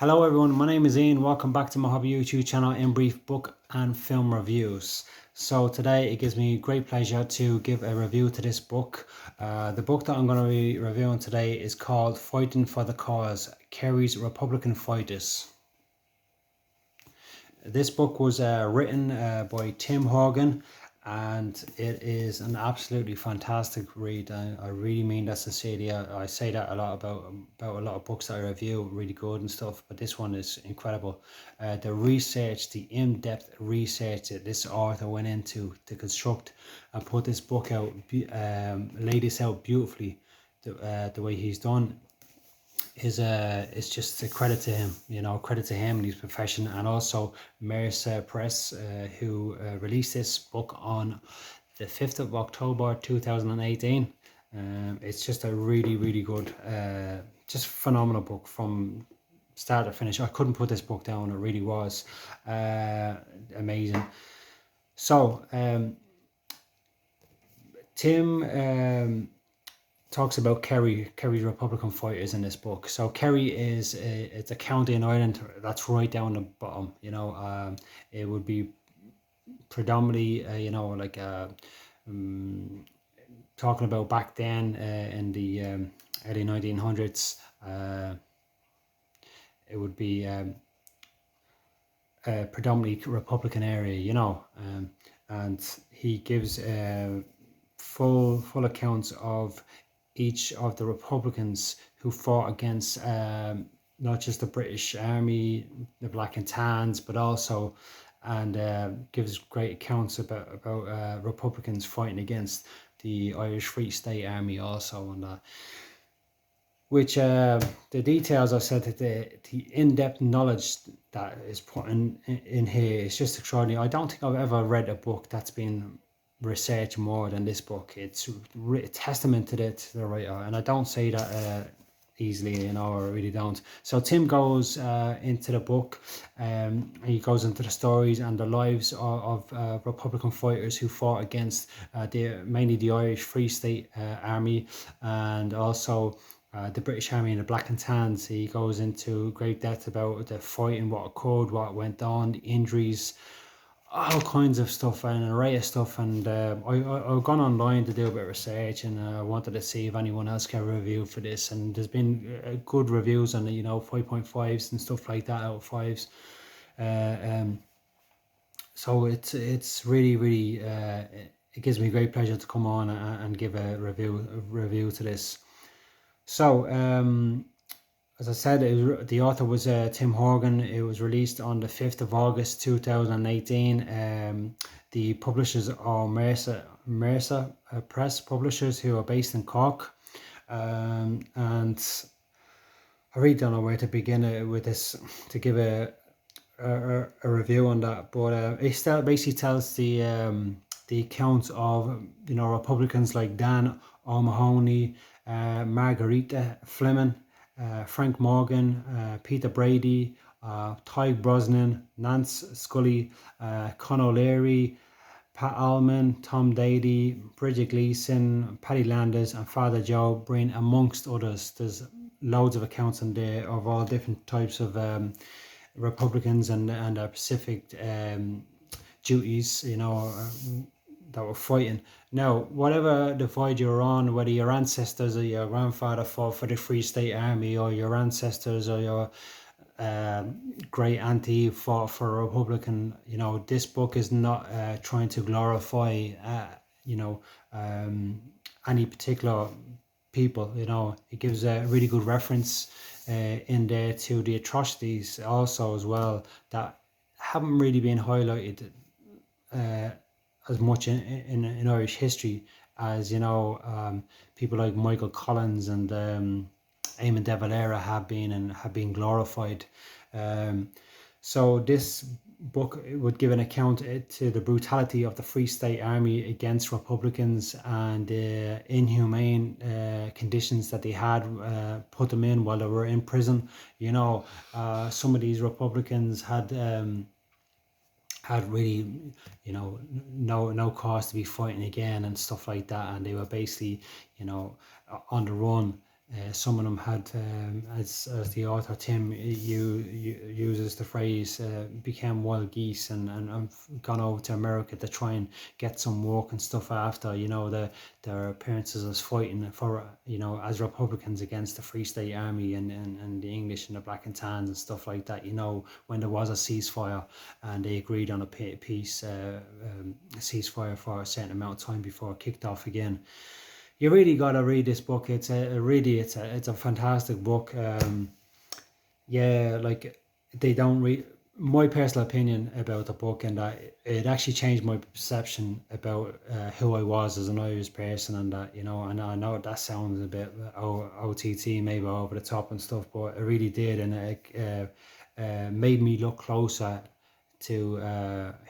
Hello everyone, my name is Ian. Welcome back to my hobby YouTube channel, In Brief Book and Film Reviews. So today it gives me great pleasure to give a review to this book. The book that I'm going to be reviewing today is called Fighting for the Cause, Kerry's Republican Fighters. This book was written by Tim Horgan, and it is an absolutely fantastic read. I really mean that sincerely. I say that a lot about a lot of books that I review, really good and stuff, but this one is incredible. The research, the in-depth research that this author went into to construct and put this book out, lay this out beautifully, the way he's done is just a credit to him, credit to him and his profession, and also Mercier Press, who released this book on the 5th of October 2018. It's just a really good, just phenomenal book from start to finish. I couldn't put this book down. It really was amazing. So Tim talks about Kerry's Republican fighters in this book. So Kerry it's a county in Ireland that's right down the bottom. It would be predominantly talking about back then in the early 1900s. It would be predominantly Republican area, and he gives full accounts of each of the Republicans who fought against not just the British Army, the Black and Tans, but also, and gives great accounts about Republicans fighting against the Irish Free State Army also, and that. Which the details, I said, that the in-depth knowledge that is put in here is just extraordinary. I don't think I've ever read a book that's been research more than this book. It's a testament to the writer, and I don't say that easily, I really don't. So Tim goes into the book, he goes into the stories and the lives of Republican fighters who fought against mainly the Irish Free State Army, and also the British Army and the Black and Tans. He goes into great depth about the fighting, what occurred, what went on, the injuries, all kinds of stuff, and an array of stuff. And I've gone online to do a bit of research, and I wanted to see if anyone else can review for this, and there's been good reviews on it, 5.5s and stuff like that out of 5s. So it's really it gives me great pleasure to come on and give a review to this. So as I said, the author was Tim Horgan. It was released on the 5th of August 2018. The publishers are Mercier Press publishers, who are based in Cork. And I really don't know where to begin with this to give a review on that. But it still basically tells the accounts of Republicans like Dan O'Mahony, Margarita Fleming, Frank Morgan, Peter Brady, Ty Brosnan, Nance Scully, Con O'Leary, Pat Allman, Tom Daly, Bridget Gleeson, Paddy Landers, and Father Joe Breen, amongst others. There's loads of accounts in there of all different types of Republicans and their specific duties, that were fighting. Now, whatever divide you're on, whether your ancestors or your grandfather fought for the Free State Army, or your ancestors or your great auntie fought for a Republican, this book is not trying to glorify, any particular people. It gives a really good reference in there to the atrocities also as well that haven't really been highlighted as much in Irish history as people like Michael Collins and Eamon de Valera have been glorified. So this book would give an account to the brutality of the Free State Army against Republicans and the inhumane conditions that they had put them in while they were in prison. Some of these Republicans had really, no cause to be fighting again and stuff like that, and they were basically, on the run some of them had, as the author Tim uses the phrase, became wild geese and gone over to America to try and get some work and stuff after, their appearances as fighting for, as Republicans against the Free State Army and the English and the Black and Tans and stuff like that, when there was a ceasefire and they agreed on a peace, ceasefire for a certain amount of time before it kicked off again. You really got to read this book. It's a fantastic book. Like they don't read. My personal opinion about the book, and that it actually changed my perception about who I was as an Irish person, and that, and I know that sounds a bit OTT, maybe over the top and stuff, but it really did, and it made me look closer to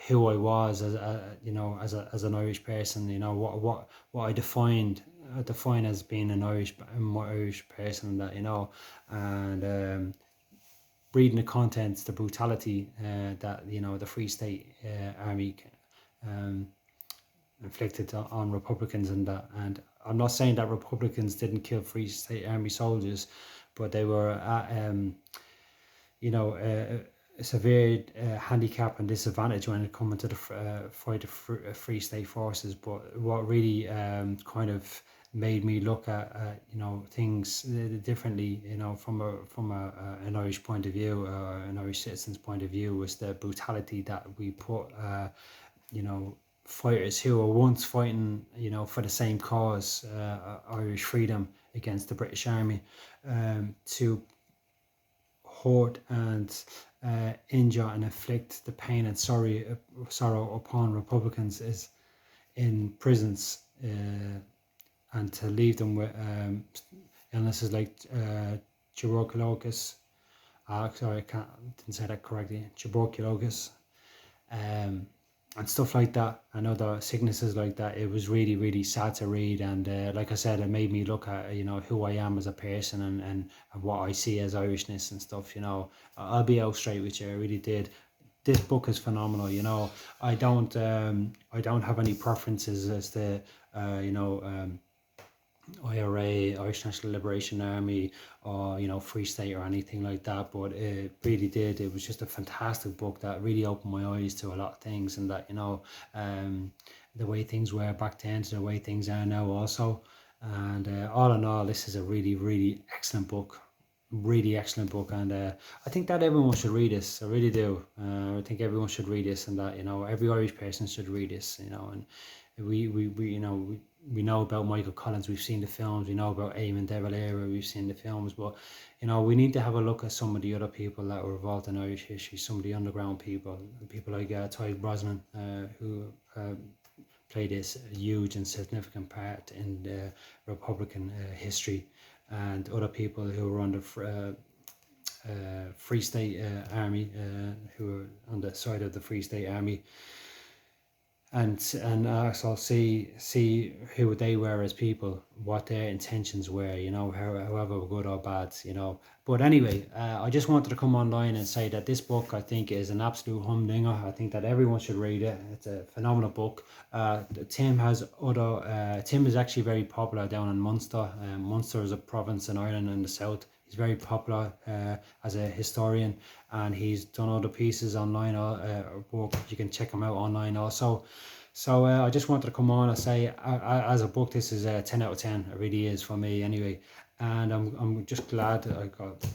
who I was as as an Irish person. What I define as being an Irish person, that and reading the contents, the brutality that the Free State Army inflicted on Republicans, and that. And I'm not saying that Republicans didn't kill Free State Army soldiers, but they were at a severe handicap and disadvantage when it comes to the fight of Free State forces. But what really kind of made me look at things differently, from an Irish point of view, an Irish citizen's point of view, was the brutality that we put fighters who were once fighting for the same cause, Irish freedom, against the British Army, to hurt and injure and inflict the pain and sorrow upon Republicans is in prisons, and to leave them with illnesses like tuberculosis. Sorry, didn't say that correctly. Tuberculosis, and stuff like that, and other sicknesses like that. It was really, really sad to read, and like I said, it made me look at who I am as a person, and what I see as Irishness and stuff. I'll be out straight with you. I really did. This book is phenomenal. I don't have any preferences as to IRA, Irish National Liberation Army, or Free State or anything like that, but it really did. It was just a fantastic book that really opened my eyes to a lot of things, and that the way things were back then to the way things are now also. And all in all, this is a really, really excellent book. Really excellent book, and I think that everyone should read this. I really do. I think everyone should read this, and that every Irish person should read this. And we know about Michael Collins. We've seen the films. We know about Eamon de Valera. We've seen the films, but we need to have a look at some of the other people that were involved in Irish history. Some of the underground people like Ty Brosnan, who played this huge and significant part in the Republican history, and other people who were on the Free State Army, who were on the side of the Free State Army, and also see who they were as people, what their intentions were, however good or bad, But anyway, I just wanted to come online and say that this book, I think, is an absolute humdinger. I think that everyone should read it. It's a phenomenal book. Tim is actually very popular down in Munster. Munster is a province in Ireland in the south. He's very popular as a historian, and he's done other pieces online, work. You can check him out online also. So I just wanted to come on and say, as a book, this is a 10 out of 10. It really is for me anyway. And I'm just glad I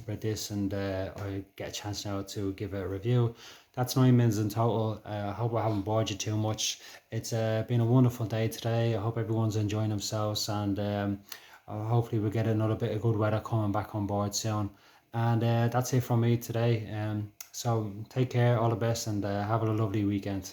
read this, and I get a chance now to give it a review. That's 9 minutes in total. I hope I haven't bored you too much. It's been a wonderful day today. I hope everyone's enjoying themselves, and hopefully we'll get another bit of good weather coming back on board soon. And that's it from me today. So take care, all the best, and have a lovely weekend.